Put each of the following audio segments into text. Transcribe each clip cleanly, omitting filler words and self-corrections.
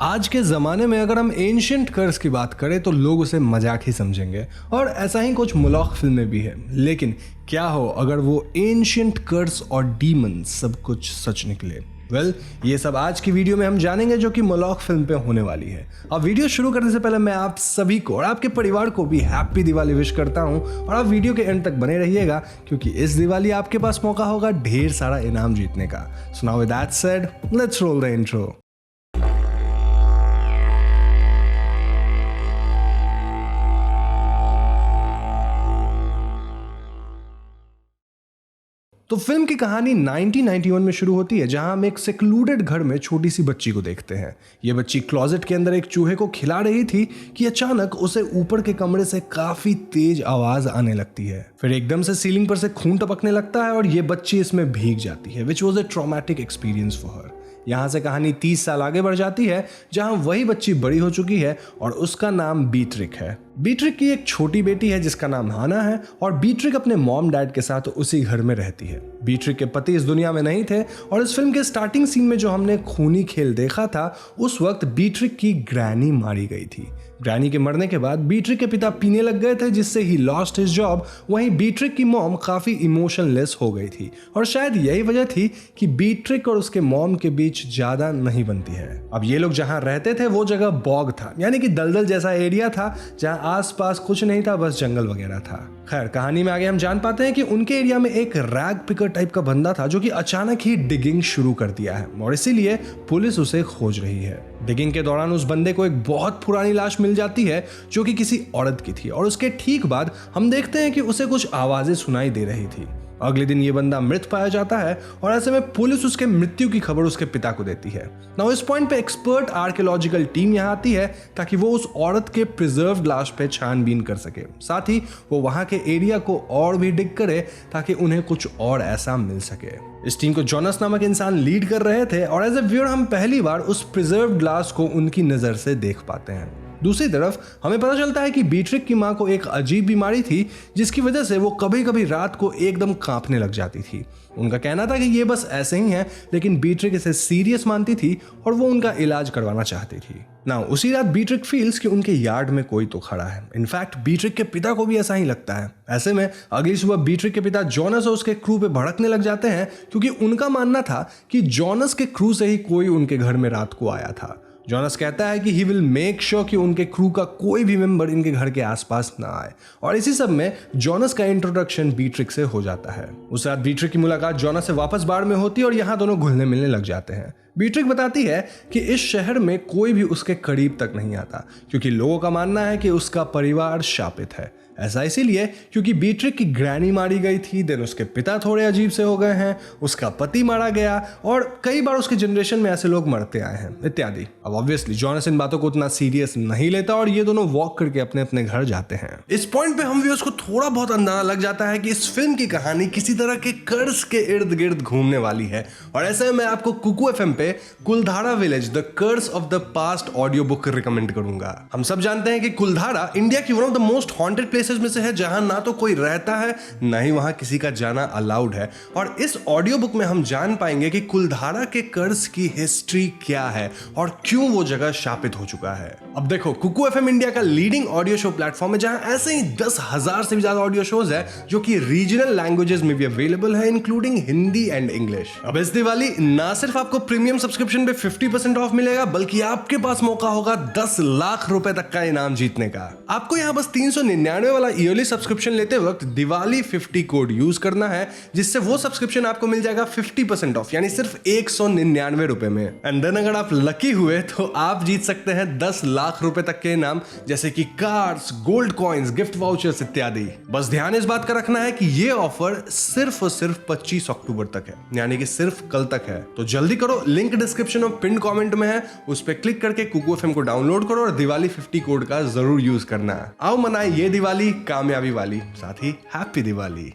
आज के ज़माने में अगर हम एंशिएंट कर्स की बात करें तो लोग उसे मजाक ही समझेंगे और ऐसा ही कुछ मुलौख फिल्में भी है। लेकिन क्या हो अगर वो एंशिएंट कर्स और डीमन सब कुछ सच निकले। ये सब आज की वीडियो में हम जानेंगे जो कि मुलौख फिल्म पे होने वाली है। अब वीडियो शुरू करने से पहले मैं आप सभी को और आपके परिवार को भी हैप्पी दिवाली विश करता हूं और आप वीडियो के एंड तक बने रहिएगा क्योंकि इस दिवाली आपके पास मौका होगा ढेर सारा इनाम जीतने का। So now with that said, let's roll the intro. तो फिल्म की कहानी 1991 में शुरू होती है जहां हम एक सेक्लूडेड घर में छोटी सी बच्ची को देखते हैं। ये बच्ची क्लोजेट के अंदर एक चूहे को खिला रही थी कि अचानक उसे ऊपर के कमरे से काफी तेज आवाज आने लगती है। फिर एकदम से सीलिंग पर से खून टपकने लगता है और ये बच्ची इसमें भीग जाती है, which was a traumatic experience for her. यहाँ से कहानी 30 साल आगे बढ़ जाती है जहां वही बच्ची बड़ी हो चुकी है और उसका नाम बीट्रिक है। बीट्रिक की एक छोटी बेटी है जिसका नाम हाना है और बीट्रिक अपने मॉम डैड के साथ उसी घर में रहती है। बीट्रिक के पति इस दुनिया में नहीं थे और इस फिल्म के स्टार्टिंग सीन में जो हमने खूनी खेल देखा था उस वक्त बीट्रिक की ग्रैनी मारी गई थी। ग्रैनी के मरने के बाद बीट्रिक के पिता पीने लग गए थे जिससे ही लॉस्ट हिज जॉब। वहीं बीट्रिक की मॉम काफी इमोशनलेस हो गई थी और शायद यही वजह थी कि बीट्रिक और उसके मॉम के बीच ज्यादा नहीं बनती है। अब ये लोग जहां रहते थे वो जगह बॉग था, यानी कि दलदल जैसा एरिया था जहां आसपास कुछ नहीं था, बस जंगल वगैरह था। खैर कहानी में आगे हम जान पाते हैं कि उनके एरिया में एक रैग पिकर टाइप का बंदा था जो कि अचानक ही डिगिंग शुरू कर दिया है और इसीलिए पुलिस उसे खोज रही है। डिगिंग के दौरान उस बंदे को एक बहुत पुरानी लाश मिल जाती है जो कि किसी औरत की थी और उसके ठीक बाद हम देखते हैं कि उसे कुछ आवाजें सुनाई दे रही थी। अगले दिन ये बंदा मृत पाया जाता है और ऐसे में पुलिस उसके मृत्यु की खबर उसके पिता को देती है। नाउ इस पॉइंट पे एक्सपर्ट आर्कियोलॉजिकल टीम यहाँ आती है ताकि वो उस औरत के प्रिजर्व्ड लाश पे छानबीन कर सके, साथ ही वो वहां के एरिया को और भी डिग करे ताकि उन्हें कुछ और ऐसा मिल सके। इस टीम को जॉनस नामक इंसान लीड कर रहे थे और एज ए व्यूअर हम पहली बार उस प्रिजर्व्ड लाश को उनकी नजर से देख पाते हैं। दूसरी तरफ हमें पता चलता है कि बीट्रिक की मां को एक अजीब बीमारी थी जिसकी वजह से वो कभी कभी रात को एकदम कांपने लग जाती थी। उनका कहना था कि ये बस ऐसे ही है, लेकिन बीट्रिक इसे सीरियस मानती थी और वो उनका इलाज करवाना चाहती थी। नाउ उसी रात बीट्रिक फील्स कि उनके यार्ड में कोई तो खड़ा है। इनफैक्ट बीट्रिक के पिता को भी ऐसा ही लगता है। ऐसे में अगली सुबह बीट्रिक के पिता जॉनस और उसके क्रू पे भड़कने लग जाते हैं क्योंकि उनका मानना था कि जॉनस के क्रू से ही कोई उनके घर में रात को आया था। जॉनस कहता है कि ही विल मेक श्योर कि उनके क्रू का कोई भी मेंबर इनके घर के आसपास ना आए और इसी सब में जॉनस का इंट्रोडक्शन बीट्रिक से हो जाता है। उस रात बीट्रिक की मुलाकात जॉनस से वापस बार में होती है और यहाँ दोनों घुलने मिलने लग जाते हैं। बीट्रिक बताती है कि इस शहर में कोई भी उसके करीब तक नहीं आता क्योंकि लोगों का मानना है कि उसका परिवार शापित है। ऐसा इसीलिए क्योंकि बीट्रिक की ग्रैनी मारी गई थी, देन उसके पिता थोड़े अजीब से हो गए हैं, उसका पति मारा गया और कई बार उसके जनरेशन में ऐसे लोग मरते आए हैं इत्यादि। अब ऑब्वियसली जॉनस इन बातों को उतना सीरियस नहीं लेता और ये दोनों वॉक करके अपने अपने घर जाते हैं। इस पॉइंट पे हम व्यूअर्स को थोड़ा बहुत अंदाजा लग जाता है कि इस फिल्म की कहानी किसी तरह के कर्स के इर्द गिर्द घूमने वाली है और ऐसे में मैं आपको कुकू एफएम पे Kuldhara village the curse of the past audio book recommend करूंगा। हम सब जानते हैं कि कुलधारा इंडिया की one of the most haunted places में से है जहां ना तो कोई रहता है ना ही वहां किसी का जाना अलाउड है और इस ऑडियो बुक में हम जान पाएंगे कि कुलधारा के कर्स की हिस्ट्री क्या है और क्यों वो जगह शापित हो चुका है। अब देखो कुकू एफएम इंडिया का लीडिंग ऑडियो शो प्लेटफॉर्म है जहां ऐसे ही 10,000 से भी ज्यादा ऑडियो शोज है जो कि रीजनल लैंग्वेजेस में भी अवेलेबल है इंक्लूडिंग हिंदी एंड इंग्लिश। अब इस दिवाली ना सिर्फ आपको प्रीमियम सब्सक्रिप्शन पे 50% ऑफ मिलेगा बल्कि आपके पास मौका होगा 10 लाख रुपए तक का इनाम जीतने का। आपको यहां बस 399 वाला ईयरली सब्सक्रिप्शन लेते वक्त दिवाली 50 कोड यूज करना है जिससे वो सब्सक्रिप्शन आपको मिल जाएगा 50% ऑफ, यानी सिर्फ 199 रुपए में। एंड देन अगर आप लकी हुए तो आप जीत सकते हैं 10 लाख रुपए तक के इनाम जैसे कि cars, gold coins, gift vouchers इत्यादि। बस ध्यान इस बात का रखना है कि ये ऑफर सिर्फ और सिर्फ 25 अक्टूबर तक है, यानी कि सिर्फ कल तक है। तो जल्दी करो, लिंक डिस्क्रिप्शन और पिन कमेंट में है, उस पर क्लिक करके कुकू एफएम को डाउनलोड करो और दिवाली 50 कोड का जरूर यूज करना है। आओ मनाए ये दिवाली कामयाबी वाली, साथ ही happy Diwali.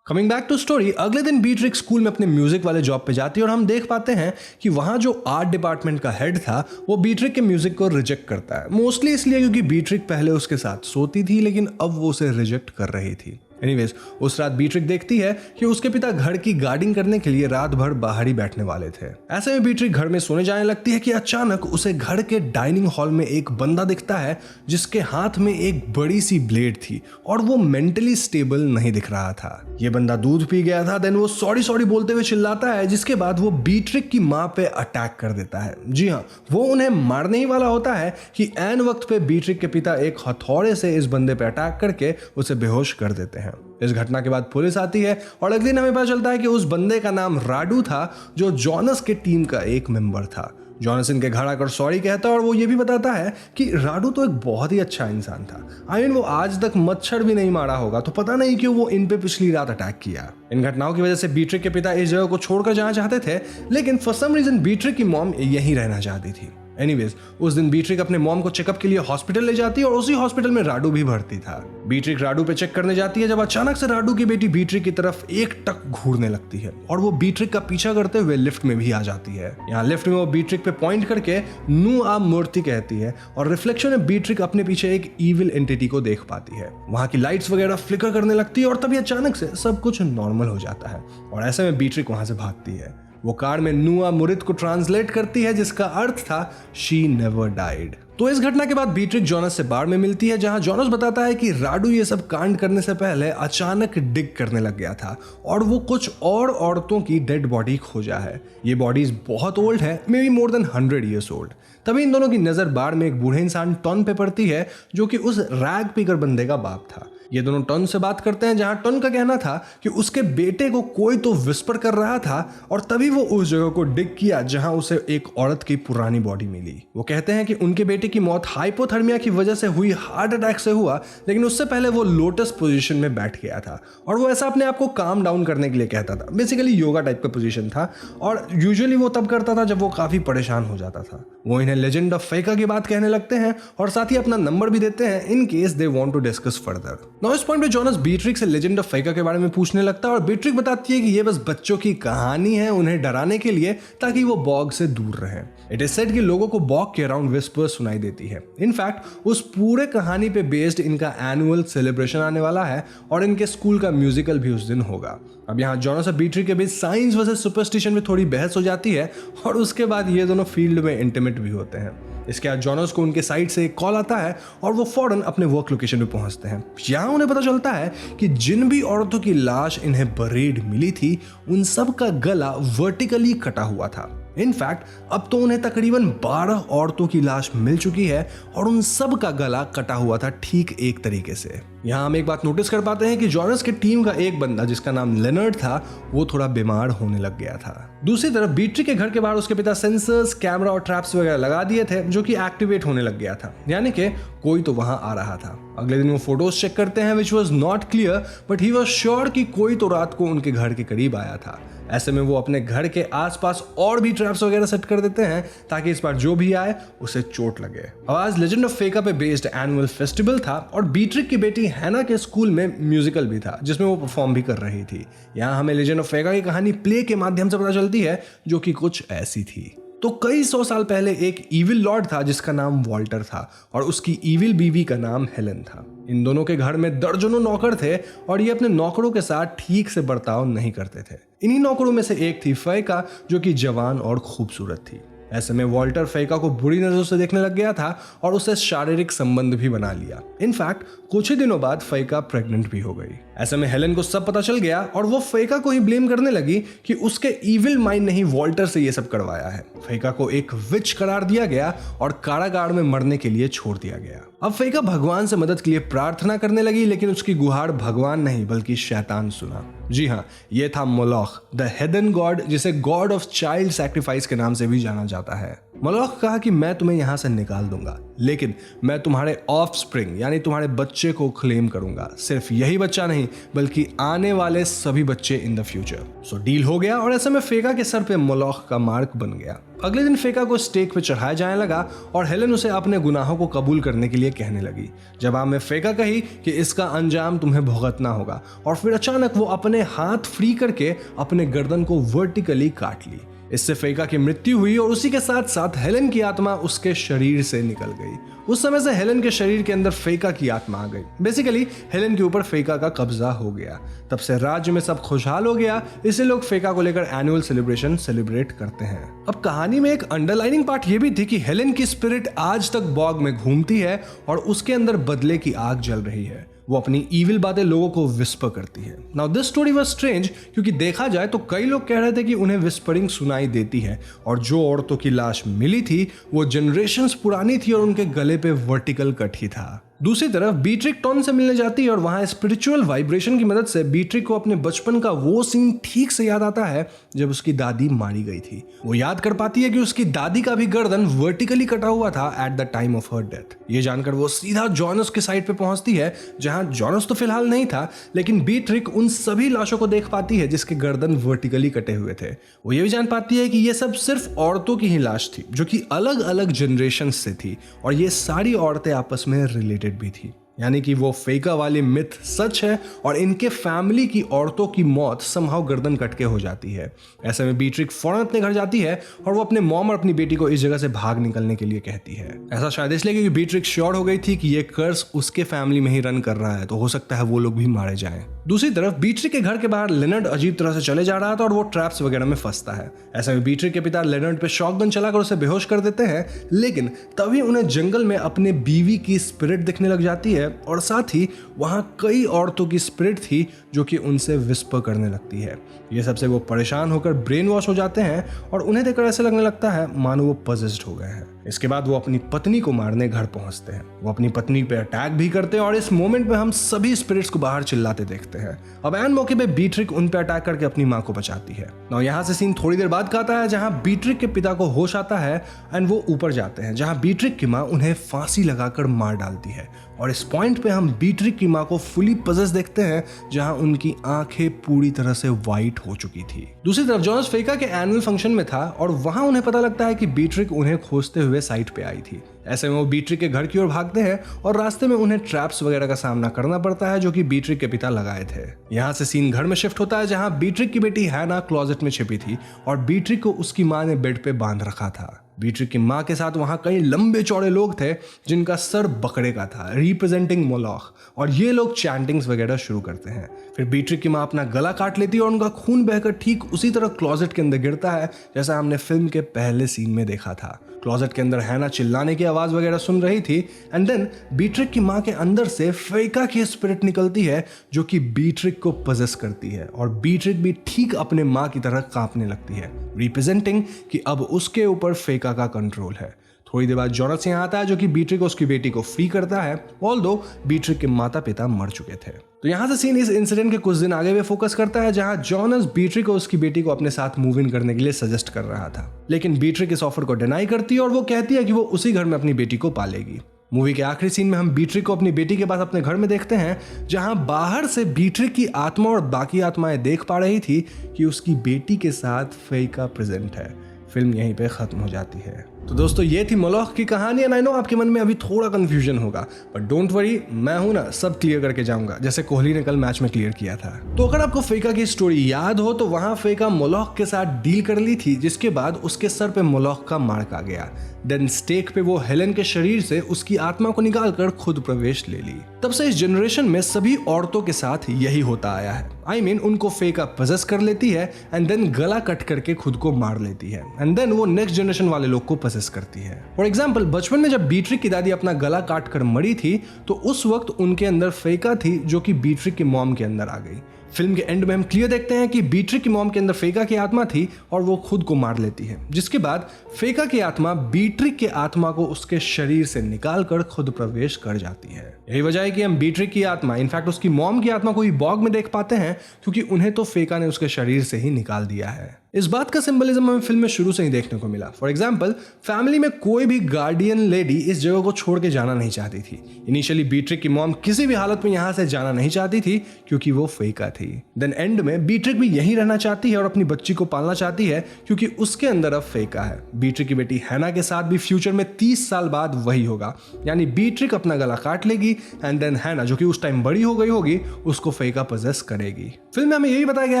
Coming back to story, अगले दिन बीट्रिक स्कूल में अपने म्यूजिक वाले जॉब पे जाती है और हम देख पाते हैं कि वहां जो आर्ट डिपार्टमेंट का हेड था वो बीट्रिक के म्यूजिक को रिजेक्ट करता है, मोस्टली इसलिए क्योंकि बीट्रिक पहले उसके साथ सोती थी लेकिन अब वो उसे रिजेक्ट कर रही थी। एनीवेज, उस रात बीट्रिक देखती है कि उसके पिता घर की गार्डिंग करने के लिए रात भर बाहर ही बैठने वाले थे। ऐसे में बीट्रिक घर में सोने जाने लगती है कि अचानक उसे घर के डाइनिंग हॉल में एक बंदा दिखता है जिसके हाथ में एक बड़ी सी ब्लेड थी और वो मेंटली स्टेबल नहीं दिख रहा था। ये बंदा दूध पी गया था। देन वो सॉरी सॉरी बोलते हुए चिल्लाता है, जिसके बाद वो बीट्रिक की माँ पे अटैक कर देता है। जी हाँ, वो उन्हें मारने ही वाला होता है कि ऐन वक्त पे बीट्रिक के पिता एक हथौड़े से इस बंदे पे अटैक करके उसे बेहोश कर देते हैं। इस घटना के बाद पुलिस आती है और अगले दिन हमें पता चलता है कि उस बंदे का नाम राडू था, जो जॉनस के टीम का एक मेंबर था। जॉनस इनके घर आकर सॉरी कहता है और वो ये भी बताता है कि राडू तो एक बहुत ही अच्छा इंसान था। वो आज तक मच्छर भी नहीं मारा होगा, तो पता नहीं क्यों वो इन पे पिछली रात अटैक किया। इन घटनाओं की वजह से बीट्रिक के पिता इस जगह को छोड़कर जाना चाहते थे, लेकिन फॉर सम रीजन बीट्रिक की मॉम यहीं रहना चाहती थी। एनीवेज, उस दिन बीट्रिक अपने मॉम को चेकअप के लिए हॉस्पिटल ले जाती है और उसी हॉस्पिटल में राडू भी भर्ती था। बीट्रिक राडू पे चेक करने जाती है जब अचानक से राडू की बेटी बीट्रिक की तरफ एक टक घूरने लगती है और वो बीट्रिक का पीछा करते हुए लिफ्ट में भी आ जाती है। यहाँ लिफ्ट में वो बीट्रिक पे पॉइंट करके नु आ मूर्ति कहती है और रिफ्लेक्शन में बीट्रिक अपने पीछे एक इविल एंटिटी को देख पाती है। वहां की लाइट्स वगैरह फ्लिकर करने लगती है और तभी अचानक से सब कुछ नॉर्मल हो जाता है और ऐसे में बीट्रिक वहां से भागती है। वो कार में नुआ मुरित को ट्रांसलेट करती है, जिसका अर्थ था शी नेवर डाइड। तो इस घटना के बाद बीट्रिक जॉनस से बार में मिलती है, जहां जॉनस बताता है कि राडू ये सब कांड करने से पहले अचानक डिग करने लग गया था और वो कुछ और औरतों की डेड बॉडी खोजा है। ये बॉडीज बहुत ओल्ड है, may be more than 100 years old. तभी इन दोनों की नजर बार में एक बूढ़े इंसान टॉन पे पड़ती है, जो कि उस रैग पिकर बंदे का बाप था। ये दोनों टॉन से बात करते हैं, जहां टॉन का कहना था कि उसके बेटे को कोई तो विस्पर कर रहा था और तभी वो उस जगह को डिग किया जहां उसे एक औरत की पुरानी बॉडी मिली। वो कहते हैं कि उनके बेटे की मौत हाइपोथर्मिया की वजह से हुई, हार्ट अटैक से हुआ, लेकिन उससे पहले वो लोटस पोजीशन में बैठ गया था और वो ऐसा अपने आप को काम डाउन करने के लिए कहता था। बेसिकली योगा टाइप का पोजीशन था और यूजुअली वो तब करता था जब वो काफी परेशान हो जाता था। वो इन्हें लेजेंड ऑफ फेका की बात कहने लगते हैं और साथ ही अपना नंबर भी देते हैं in case they want to discuss further. Now इस पॉइंट पे जॉनस बीट्रिक से लेजेंड ऑफ फेका के बारे में पूछने लगता है और बीट्रिक बताती है कि ये बस बच्चों की कहानी है, उन्हें डराने के लिए, ताकि वो बॉग से दूर रहें। इट इज सेड कि लोगों को बॉग के अराउंड विस्पर्स सुनाई देती है। इनफैक्ट उस पूरे कहानी पे बेस्ड इनका एनुअल सेलिब्रेशन आने वाला है और इनके स्कूल का म्यूजिकल भी उस दिन होगा। अब यहाँ जॉनस और बीट्रिक के बीच साइंस वर्सेस सुपरस्टिशन में थोड़ी बहस हो जाती है और उसके बाद ये दोनों फील्ड में इंटीमेट भी होते हैं। इसके बाद जॉनस को उनके साइड से एक कॉल आता है और वो फौरन अपने वर्क लोकेशन पे पहुंचते हैं। यहाँ उन्हें पता चलता है कि जिन भी औरतों की लाश इन्हें बरीड मिली थी, उन सब का गला वर्टिकली कटा हुआ था। इनफैक्ट अब तो उन्हें तकरीबन 12 औरतों की लाश मिल चुकी है और उन सब का गला कटा हुआ था ठीक एक तरीके से। यहाँ हम एक बात नोटिस कर पाते हैं कि जॉनस की टीम का एक बंदा जिसका नाम लेनर्ड था, वो थोड़ा बीमार होने लग गया था। दूसरी तरफ बीट्रिक के घर के बाहर उसके पिता सेंसर्स, कैमरा और ट्रैप्स वगैरह लगा दिए थे, जो कि एक्टिवेट होने लग गया था, यानी कि कोई तो वहां आ रहा था। अगले दिन वो फोटोज चेक करते हैं which was not clear, but he was sure कि कोई तो रात को उनके घर के करीब आया था। ऐसे में वो अपने घर के आसपास और भी ट्रैप्स वगैरह सेट कर देते हैं ताकि इस बार जो भी आए उसे चोट लगे। अब आज लेजेंड ऑफ फेका पे बेस्ड एनुअल फेस्टिवल था और बीट्रिक की बेटी हैना के स्कूल में म्यूजिकल भी था, जिसमें वो परफॉर्म भी कर रही थी। यहाँ हमें लेजेंड ऑफ फेका की कहानी प्ले के माध्यम से पता चलती है, जो कि कुछ ऐसी थी। तो कई 100 साल पहले एक इविल लॉर्ड था जिसका नाम वॉल्टर था और उसकी इविल बीवी का नाम हेलन था। इन दोनों के घर में दर्जनों नौकर थे और ये अपने नौकरों के साथ ठीक से बर्ताव नहीं करते थे। इन्हीं नौकरों में से एक थी फेका, जो कि जवान और खूबसूरत थी। ऐसे में वॉल्टर फेका को बुरी नजरों से देखने लग गया था और उससे शारीरिक संबंध भी बना लिया। इनफैक्ट कुछ ही दिनों बाद फेका प्रेग्नेंट भी हो गई। ऐसे में हेलन को सब पता चल गया और वो फेका को ही ब्लेम करने लगी कि उसके इविल माइंड ने ही वॉल्टर से ये सब करवाया है। फेका को एक विच करार दिया गया और कारागार में मरने के लिए छोड़ दिया गया। अब फेका भगवान से मदद के लिए प्रार्थना करने लगी, लेकिन उसकी गुहार भगवान नहीं बल्कि शैतान सुना। जी हाँ, ये था मोलोख, द हेदन गॉड, जिसे गॉड ऑफ चाइल्ड सैक्रिफाइस के नाम से भी जाना जाता है। मोलोख कहा कि मैं तुम्हें यहां से निकाल दूंगा, लेकिन मैं तुम्हारे ऑफस्प्रिंग यानी तुम्हारे बच्चे को क्लेम करूंगा। सिर्फ यही बच्चा नहीं बल्कि आने वाले सभी बच्चे in the future. So deal हो गया और ऐसे में फेका के सर पे मोलोख का मार्क बन गया। अगले दिन फेका को स्टेक पे चढ़ाया जाने लगा और हेलन उसे अपने गुनाहों को कबूल करने के लिए कहने लगी। जवाब में फेका कही कि इसका अंजाम तुम्हें भुगतना होगा और फिर अचानक वो अपने हाथ फ्री करके अपने गर्दन को वर्टिकली काट ली। इससे फेका की मृत्यु हुई और उसी के साथ साथ हेलेन की आत्मा उसके शरीर से निकल गई। उस समय से हेलेन के शरीर के अंदर फेका की आत्मा आ गई। बेसिकली हेलेन के ऊपर फेका का कब्जा हो गया। तब से राज्य में सब खुशहाल हो गया। इसे लोग फेका को लेकर एनुअल सेलिब्रेशन सेलिब्रेट करते हैं। अब कहानी में एक अंडरलाइनिंग पार्ट ये भी थी कि हेलेन की स्पिरिट आज तक बॉग में घूमती है और उसके अंदर बदले की आग जल रही है। वो अपनी इविल बातें लोगों को विस्पर करती है। Now this story was strange क्योंकि देखा जाए तो कई लोग कह रहे थे कि उन्हें विस्परिंग सुनाई देती है और जो औरतों की लाश मिली थी वो जनरेशंस पुरानी थी और उनके गले पे वर्टिकल कट ही था। दूसरी तरफ बीट्रिक टॉन से मिलने जाती है और वहां स्पिरिचुअल वाइब्रेशन की मदद से बीट्रिक को अपने बचपन का वो सीन ठीक से याद आता है जब उसकी दादी मारी गई थी। वो याद कर पाती है कि उसकी दादी का भी गर्दन वर्टिकली कटा हुआ था at the time of her death. ये जानकर वो सीधा जॉनस के साइड पे पहुंचती है जहां जॉनस तो फिलहाल नहीं था, लेकिन बीट्रिक उन सभी लाशों को देख पाती है जिसके गर्दन वर्टिकली कटे हुए थे। वो ये भी जान पाती है कि ये सब सिर्फ औरतों की ही लाश थी जो कि अलग अलग जनरेशन से थी और ये सारी औरतें आपस में रिलेटेड भी थी। यानी कि वो फेका वाली मिथ सच है और इनके फैमिली की औरतों की मौत समहाउ गर्दन कट के हो जाती है। ऐसे में बीट्रिक फौरन अपने घर जाती है और वो अपने मॉम और अपनी बेटी को इस जगह से भाग निकलने के लिए कहती है। ऐसा शायद इसलिए क्योंकि बीट्रिक श्योर हो गई थी कि ये कर्स उसके फैमिली में ही रन कर रहा है, तो हो सकता है वो लोग भी मारे जाएं। दूसरी तरफ बीट्रिक के घर के बाहर लेनर्ड अजीब तरह से चले जा रहा था और वो ट्रैप्स वगैरह में फंसता है। ऐसे में बीट्रिक के पिता लेनर्ड पे शॉटगन चलाकर उसे बेहोश कर देते हैं, लेकिन तभी उन्हें जंगल में अपने बीवी की स्पिरिट दिखने लग जाती है और साथ ही वहां कई औरतों की स्पिरिट थी जो कि उनसे विस्पर करने लगती है। ये सबसे वो परेशान होकर ब्रेन वॉश हो जाते हैं और उन्हें देखकर ऐसा लगने लगता है मानो वो पजेस्ड हो गए हैं। इसके बाद वो अपनी पत्नी को मारने घर पहुंचते हैं। वो अपनी पत्नी पे अटैक भी करते हैं और इस मोमेंट में हम सभी स्पिरिट्स को बाहर चिल्लाते देखते हैं। अब एन मौके पे बीट्रिक उन पे अटैक करके अपनी मां को बचाती है। नाउ यहाँ से सीन थोड़ी देर बाद का आता है जहां बीट्रिक के पिता को होश आता है एंड वो ऊपर जाते हैं जहां बीट्रिक की मां उन्हें फांसी लगाकर मार डालती है और इस पॉइंट पे हम बीट्रिक की मां को फुली पजेस देखते हैं जहां उनकी आंखें पूरी तरह से वाइट हो चुकी थी। दूसरी तरफ जॉनस फेका के एनुअल फंक्शन में था और वहां उन्हें पता लगता है कि बीट्रिक उन्हें खोजते हुए साइट पे आई थी। ऐसे में वो बीट्रिक के घर की ओर भागते हैं और रास्ते में उन्हें ट्रैप्स वगैरह का सामना करना पड़ता है जो कि बीट्रिक के पिता लगाए थे। यहाँ से सीन घर में शिफ्ट होता है जहां बीट्रिक की बेटी हैना क्लोजेट में छिपी थी और बीट्रिक को उसकी मां ने बेड पे बांध रखा था। बीट्रिक की मां के साथ वहां कई लंबे चौड़े लोग थे जिनका सर बकरे का था, रिप्रेजेंटिंग मोलॉख, और ये लोग चैंटिंग्स वगैरह शुरू करते हैं। फिर बीट्रिक की मां अपना गला काट लेती है और उनका खून बहकर ठीक उसी तरह क्लोजेट के अंदर गिरता है जैसा हमने फिल्म के पहले सीन में देखा था। क्लोजेट के अंदर हैना चिल्लाने की आवाज वगैरह सुन रही थी एंड देन बीट्रिक की मां के अंदर से फेका की स्पिरिट निकलती है जो कि बीट्रिक को पजेस करती है और बीट्रिक भी ठीक अपने मां की तरह कांपने लगती है, रिप्रेजेंटिंग कि अब उसके ऊपर फेका का कंट्रोल है। थोड़ी देर बाद जॉनस यहाँ आता है जो कि बीट्रिक को उसकी बेटी को फ्री करता है, ऑल्दो बीट्रिक के माता पिता मर चुके थे। तो यहाँ से सीन इस इंसिडेंट के कुछ दिन आगे भी फोकस करता है जहाँ जॉनस बीट्रिक को उसकी बेटी को अपने साथ मूव इन करने के लिए सजेस्ट कर रहा था, लेकिन बीट्रिक इस ऑफर को डिनाई करती है और वो कहती है कि वो उसी घर में अपनी बेटी को पालेगी। मूवी के आखिरी सीन में हम बीट्रिक को अपनी बेटी के पास अपने घर में देखते हैं जहां बाहर से बीट्रिक की आत्मा और बाकी आत्माएं देख पा रही थी कि उसकी बेटी के साथ फेका प्रेजेंट है। फिल्म यहीं पे खत्म हो जाती है। तो दोस्तों ये थी मोलॉख की कहानी एंड आई नो आपके मन में अभी थोड़ा कंफ्यूजन होगा, बट डोंट वरी, मैं हूं ना, सब क्लियर करके जाऊंगा जैसे कोहली ने कल मैच में क्लियर किया था। तो अगर आपको फेका की स्टोरी याद हो तो वहां फेका मोलॉख के साथ डील कर ली थी जिसके बाद उसके सर पे मोलॉख का मार्क आ गया। देन स्टेक पे वो हेलेन के शरीर से उसकी आत्मा को निकालकर खुद प्रवेश ले ली। तब से इस जनरेशन में सभी औरतों के साथ यही होता आया है। I mean, उनको फेका पजेस कर लेती है एंड देन गला कट करके खुद को मार लेती है एंड देन वो नेक्स्ट जनरेशन वाले लोग को पजेस करती है। फॉर एग्जाम्पल बचपन में जब बीट्रिक की दादी अपना गला काट कर मरी थी तो उस वक्त उनके अंदर फेका थी जो कि बीट्रिक की मॉम के अंदर आ गई। फिल्म के एंड में हम क्लियर देखते हैं कि बीट्रिक की मॉम के अंदर फेका की आत्मा थी और वो खुद को मार लेती है, जिसके बाद फेका की आत्मा बीट्रिक के आत्मा को उसके शरीर से निकालकर खुद प्रवेश कर जाती है। यही वजह है कि हम बीट्रिक की आत्मा, इनफैक्ट उसकी मॉम की आत्मा को ही बॉग में देख पाते हैं क्योंकि उन्हें तो फेका ने उसके शरीर से ही निकाल दिया है। इस बात का सिंबलिज्म हमें फिल्म में शुरू से ही देखने को मिला। फॉर एग्जाम्पल फैमिली में कोई भी गार्डियन लेडी इस जगह को छोड़ के जाना नहीं चाहती थी। इनिशियली बीट्रिक की मॉम किसी भी हालत में यहाँ से जाना नहीं चाहती थी क्योंकि वो फेका थी। देन एंड में बीट्रिक भी यहीं रहना चाहती है और अपनी बच्ची को पालना चाहती है क्योंकि उसके अंदर अब फेका है। बीट्रिक की बेटी हैना के साथ भी फ्यूचर में 30 साल बाद वही होगा, यानी बीट्रिक अपना गला काट लेगी एंड देन हैना, जो कि उस टाइम बड़ी हो गई होगी, उसको फेका पजेस करेगी। फिल्म में हमें यही बताया गया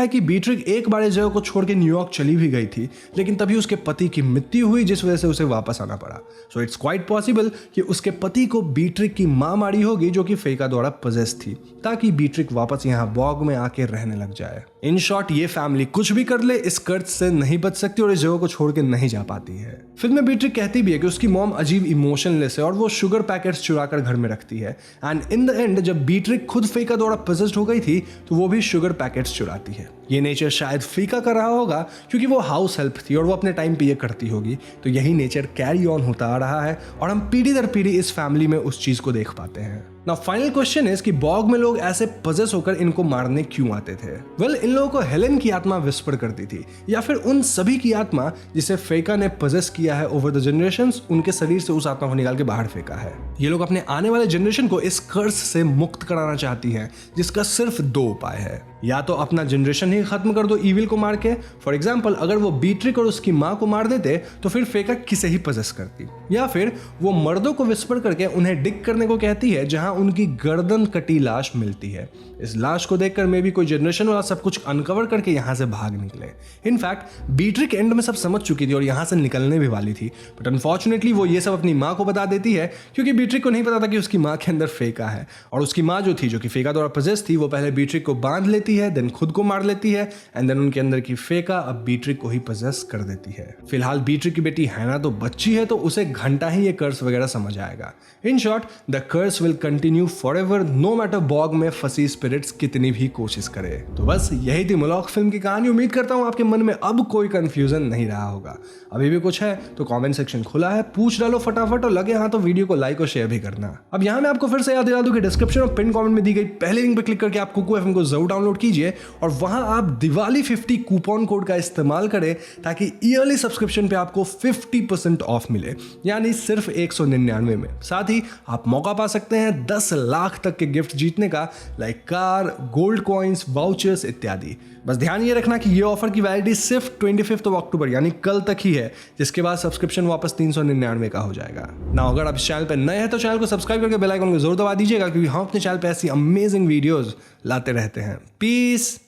है कि बीट्रिक एक बार इस जगह को छोड़ के न्यूयॉर्क क्लॉक चली भी गई थी, लेकिन तभी उसके पति की मृत्यु हुई जिस वजह से उसे वापस आना पड़ा। सो इट्स क्वाइट पॉसिबल कि उसके पति को बीट्रिक की माँ मारी होगी जो कि फेका द्वारा पजेस थी, ताकि बीट्रिक वापस यहाँ बॉग में आके रहने लग जाए। इन शॉर्ट ये फैमिली कुछ भी कर ले इस कर्ज से नहीं बच सकती और इस जगह को छोड़ के नहीं जा पाती है। फिल्म में बीट्रिक कहती भी है कि उसकी मॉम अजीब इमोशनलेस है और वो शुगर पैकेट्स चुरा कर घर में रखती है, एंड इन द एंड जब बीट्रिक खुद फेका द्वारा पजेस्ड हो गई थी तो वो भी शुगर पैकेट्स चुराती है। ये नेचर शायद फीका कर रहा होगा क्योंकि वो हाउस हेल्प थी और वो अपने टाइम पे ये करती होगी, तो यही नेचर कैरी ऑन होता आ रहा है और हम पीढ़ी दर पीढ़ी इस फैमिली में उस चीज को देख पाते हैं। नाउ फाइनल क्वेश्चन इज कि बॉग में लोग ऐसे पजेस होकर इनको मारने क्यों आते थे? वेल, इन लोगों को हेलेन की आत्मा विस्पर करती थी, या फिर उन सभी की आत्मा जिसे फेका ने पजेस किया है ओवर द जनरेशंस, उनके शरीर से उस आत्मा को निकाल के बाहर फेंका है। ये लोग अपने आने वाले जनरेशन को इस कर्ज से मुक्त कराना चाहती हैं, जिसका सिर्फ 2 उपाय है। या तो अपना जनरेशन ही खत्म कर दो ईविल को मार के। फॉर एग्जाम्पल, अगर वो बीट्रिक और उसकी माँ को मार देते तो फिर फेका किसे ही पजेस करती, या फिर वो मर्दों को विस्पर करके उन्हें डिग करने को कहती है जहां उनकी गर्दन कटी लाश मिलती है। इस लाश को देखकर मे भी कोई जनरेशन वाला सब कुछ अनकवर करके यहां से भाग निकले। इनफैक्ट बीट्रिक एंड में सब समझ चुकी थी और यहां से निकलने भी वाली थी, बट अनफॉर्चुनेटली वो ये सब अपनी माँ को बता देती है क्योंकि बीट्रिक को नहीं पता था कि उसकी माँ के अंदर फेका है। और उसकी माँ जो थी, जो कि फेका द्वारा पजेस थी, वो पहले बीट्रिक को बांध लेती है, देन खुद को मार लेती है, एंड देन उनके अंदर की फेका अब बीट्रिक को ही पजेस कर देती है। फिलहाल बीट्रिक की बेटी हैना तो बच्ची है, तो उसे घंटा ही ये कर्स वगैरह समझ आएगा। In short, the curse will continue forever, no matter bog में फंसी स्पिरिट्स कितनी भी कोशिश करे। तो बस यही थी मुलॉक फिल्म की कहानी। उम्मीद करता हूं आपके मन में अब कोई कंफ्यूजन नहीं रहा होगा। अभी भी कुछ है तो कमेंट सेक्शन खुला है, पूछ डालो फटाफट, और लगे हाँ तो वीडियो को लाइक और शेयर भी करना। अब यहाँ मैं आपको फिर से याद दिला दूं कि डिस्क्रिप्शन और पिन कमेंट में दी गई पहले लिंक पर क्लिक करके आप कुकू एफएम को जरूर डाउनलोड कीजिए और वहां आप दिवाली 50 कूपन कोड का इस्तेमाल करें ताकि ईयरली सब्सक्रिप्शन पे आपको 50% ऑफ मिले, यानी सिर्फ 199 में। साथ ही आप मौका पा सकते हैं 10 लाख तक के गिफ्ट जीतने का, like car, gold coins, vouchers इत्यादि। बस ध्यान ये रखना कि ये ऑफर की वैलिडिटी सिर्फ 25 अक्टूबर यानी कल तक ही है, जिसके बाद सब्सक्रिप्शन वापस 399 का हो जाएगा ना। अगर आप इस चैनल पर नए हैं तो चैनल को सब्सक्राइब करके बेल आइकन को जरूर दबा दीजिएगा, क्योंकि हम अपने चैनल पे ऐसी अमेजिंग वीडियोस लाते रहते हैं। पीस।